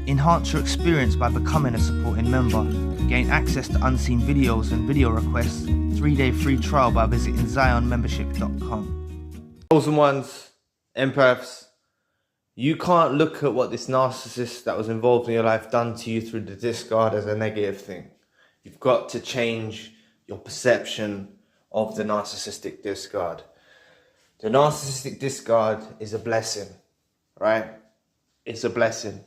Enhance your experience by becoming a supporting member. Gain access to unseen videos and video requests. 3-day free trial by visiting zionmembership.com. Chosen ones, empaths, you can't look at what this narcissist that was involved in your life done to you through the discard as a negative thing. You've got to change your perception of the narcissistic discard. The narcissistic discard is a blessing, right? It's a blessing.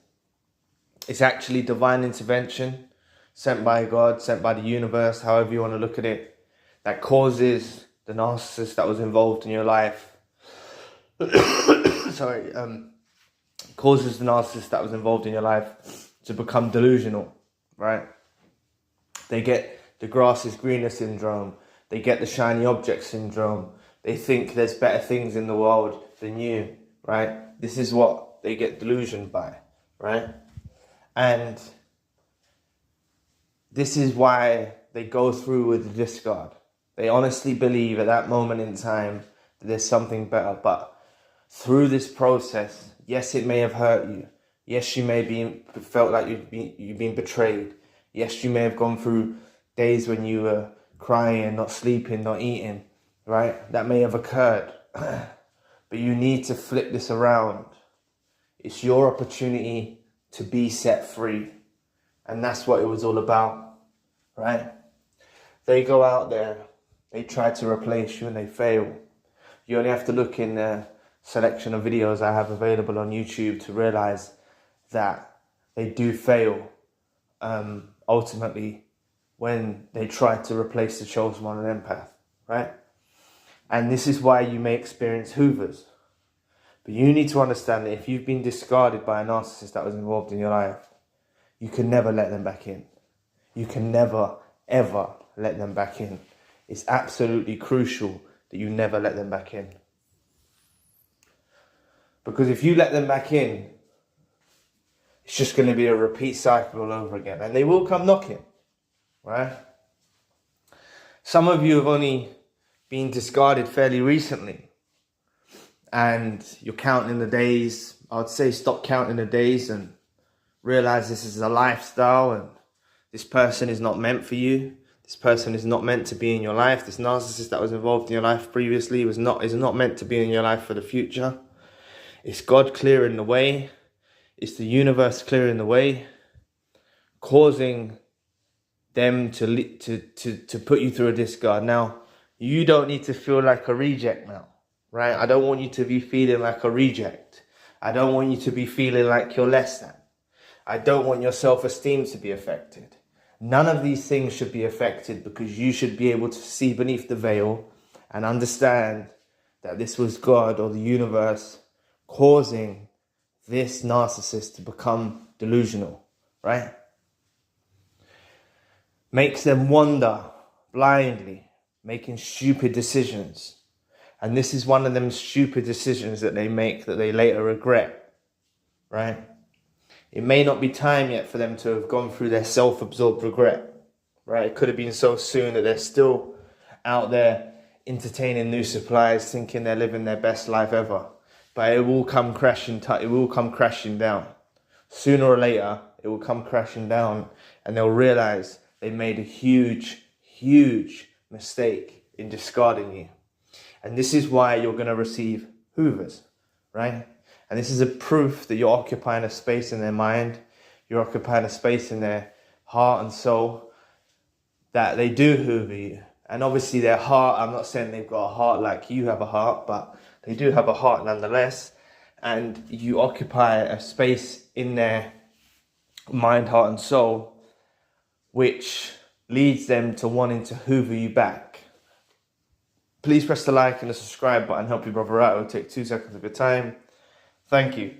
It's actually divine intervention sent by God, sent by the universe, however you want to look at it, that causes the narcissist that was involved in your life causes the narcissist that was involved in your life to become delusional, right? They get the grass is greener syndrome. They get the shiny object syndrome. They think there's better things in the world than you, right? This is what they get delusioned by, right? And this is why they go through with the discard. They honestly believe at that moment in time that there's something better. But through this process, yes, it may have hurt you. Yes, you may be felt like you've been betrayed. Yes, you may have gone through days when you were crying, not sleeping, not eating, right? That may have occurred. But you need to flip this around. It's your opportunity to be set free. And that's what it was all about, right? They go out there, they try to replace you and they fail. You only have to look in the selection of videos I have available on YouTube to realize that they do fail ultimately when they try to replace the chosen one, an empath, right? And this is why you may experience hoovers. But you need to understand that if you've been discarded by a narcissist that was involved in your life, you can never let them back in. You can never, ever let them back in. It's absolutely crucial that you never let them back in. Because if you let them back in, it's just going to be a repeat cycle all over again. And they will come knocking, right? Some of you have only been discarded fairly recently. And you're counting the days. I would say stop counting the days and realize this is a lifestyle and this person is not meant for you. This person is not meant to be in your life. This narcissist that was involved in your life previously is not meant to be in your life for the future. It's God clearing the way. It's the universe clearing the way, causing them to put you through a discard. Now, you don't need to feel like a reject now, right? I don't want you to be feeling like a reject. I don't want you to be feeling like you're less than. I don't want your self-esteem to be affected. None of these things should be affected because you should be able to see beneath the veil and understand that this was God or the universe causing this narcissist to become delusional, right? Makes them wander blindly, making stupid decisions. And this is one of them stupid decisions that they make that they later regret, right? It may not be time yet for them to have gone through their self-absorbed regret, right? It could have been so soon that they're still out there entertaining new supplies, thinking they're living their best life ever. But it will come crashing down. Sooner or later, it will come crashing down and they'll realize they made a huge, huge mistake in discarding you. And this is why you're going to receive hoovers, right? And this is a proof that you're occupying a space in their mind. You're occupying a space in their heart and soul that they do hoover you. And obviously their heart, I'm not saying they've got a heart like you have a heart, but they do have a heart nonetheless. And you occupy a space in their mind, heart and soul, which leads them to wanting to hoover you back. Please press the like and the subscribe button. Help your brother out. It'll take 2 seconds of your time. Thank you.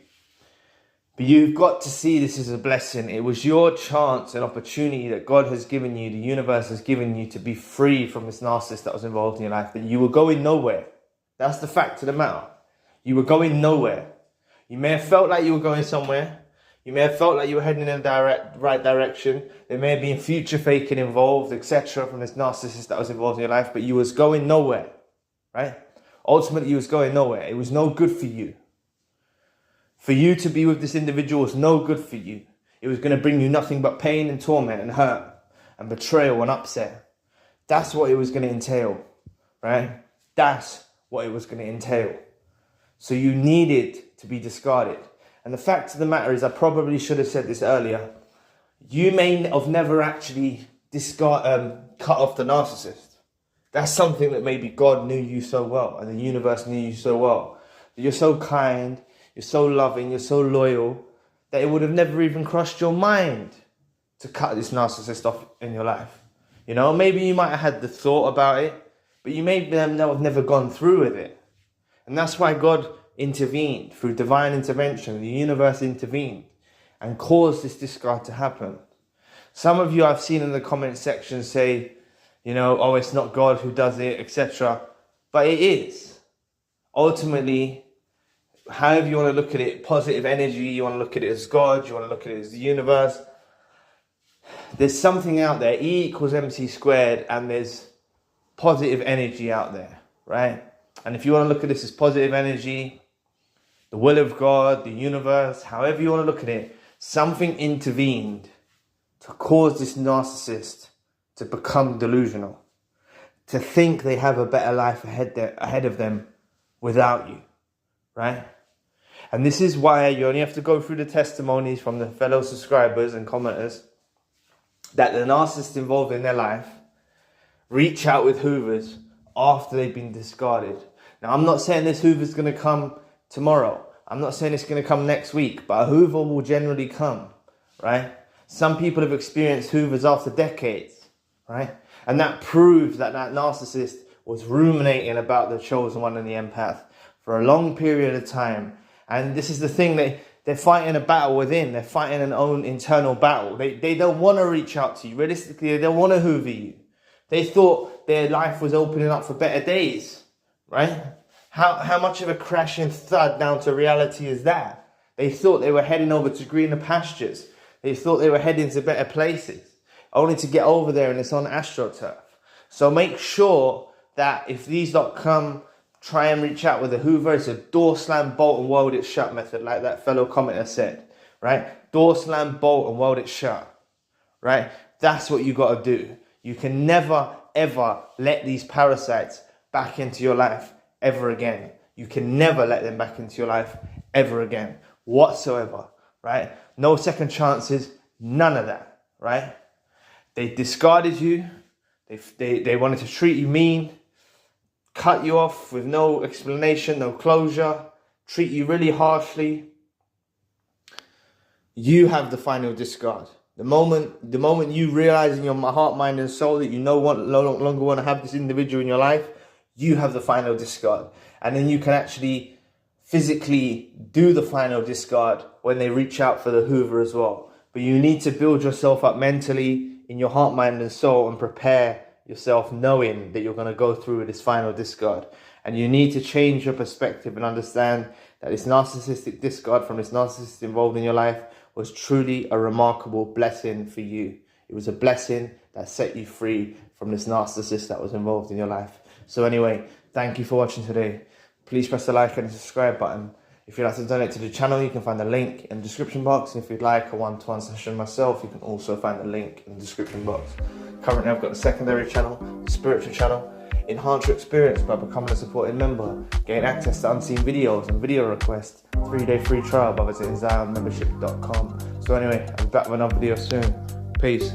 But you've got to see this as a blessing. It was your chance and opportunity that God has given you, the universe has given you to be free from this narcissist that was involved in your life. That you were going nowhere. That's the fact of the matter. You were going nowhere. You may have felt like you were going somewhere. You may have felt like you were heading in the right direction. There may have been future faking involved, etc. from this narcissist that was involved in your life. But you was going nowhere, right? Ultimately, you was going nowhere. It was no good for you. For you to be with this individual was no good for you. It was going to bring you nothing but pain and torment and hurt and betrayal and upset. That's what it was going to entail, right? That's what it was going to entail. So you needed to be discarded. And the fact of the matter is, I probably should have said this earlier, you may have never actually cut off the narcissist. That's something that maybe God knew you so well and the universe knew you so well. You're so kind, you're so loving, you're so loyal, that it would have never even crossed your mind to cut this narcissist off in your life. You know, maybe you might have had the thought about it, but you may have never gone through with it. And that's why God intervened through divine intervention. The universe intervened and caused this discard to happen. Some of you I've seen in the comment section say, you know, oh, it's not God who does it, etc. But it is. Ultimately, however you want to look at it, positive energy, you want to look at it as God, you want to look at it as the universe. There's something out there, E equals MC squared, and there's positive energy out there, right? And if you want to look at this as positive energy, the will of God, the universe, however you want to look at it, something intervened to cause this narcissist to become delusional, to think they have a better life ahead of them without you, right? And this is why you only have to go through the testimonies from the fellow subscribers and commenters that the narcissist involved in their life reach out with hoovers after they've been discarded. Now, I'm not saying this hoover's going to come tomorrow. I'm not saying it's going to come next week, but a hoover will generally come, right? Some people have experienced hoovers after decades, right? And that proves that that narcissist was ruminating about the chosen one and the empath for a long period of time. And this is the thing, they're fighting a battle within. They're fighting an own internal battle. They don't want to reach out to you. Realistically, they don't want to hoover you. They thought their life was opening up for better days, right? How much of a crashing thud down to reality is that? They thought they were heading over to greener pastures. They thought they were heading to better places, only to get over there and it's on AstroTurf. So make sure that if these lot come, try and reach out with a hoover. It's a door slam, bolt and weld it shut method, like that fellow commenter said, right? Door slam, bolt and weld it shut, right? That's what you got to do. You can never, ever let these parasites back into your life ever again. You can never let them back into your life ever again, whatsoever, right? No second chances, none of that, right? They discarded you. They wanted to treat you mean, cut you off with no explanation, no closure, treat you really harshly. You have the final discard. The moment you realize in your heart, mind and soul that you no longer want to have this individual in your life, you have the final discard. And then you can actually physically do the final discard when they reach out for the hoover as well. But you need to build yourself up mentally in your heart, mind and soul and prepare yourself knowing that you're going to go through with this final discard. And you need to change your perspective and understand that this narcissistic discard from this narcissist involved in your life was truly a remarkable blessing for you. It was a blessing that set you free from this narcissist that was involved in your life. So anyway, thank you for watching today. Please press the like and subscribe button. If you'd like to donate to the channel, you can find the link in the description box. And if you'd like a one-to-one session myself, you can also find the link in the description box. Currently, I've got the secondary channel, the spiritual channel. Enhance your experience by becoming a supporting member. Gain access to unseen videos and video requests. 3-day free trial by visiting ZionMembership.com. So anyway, I'll be back with another video soon. Peace.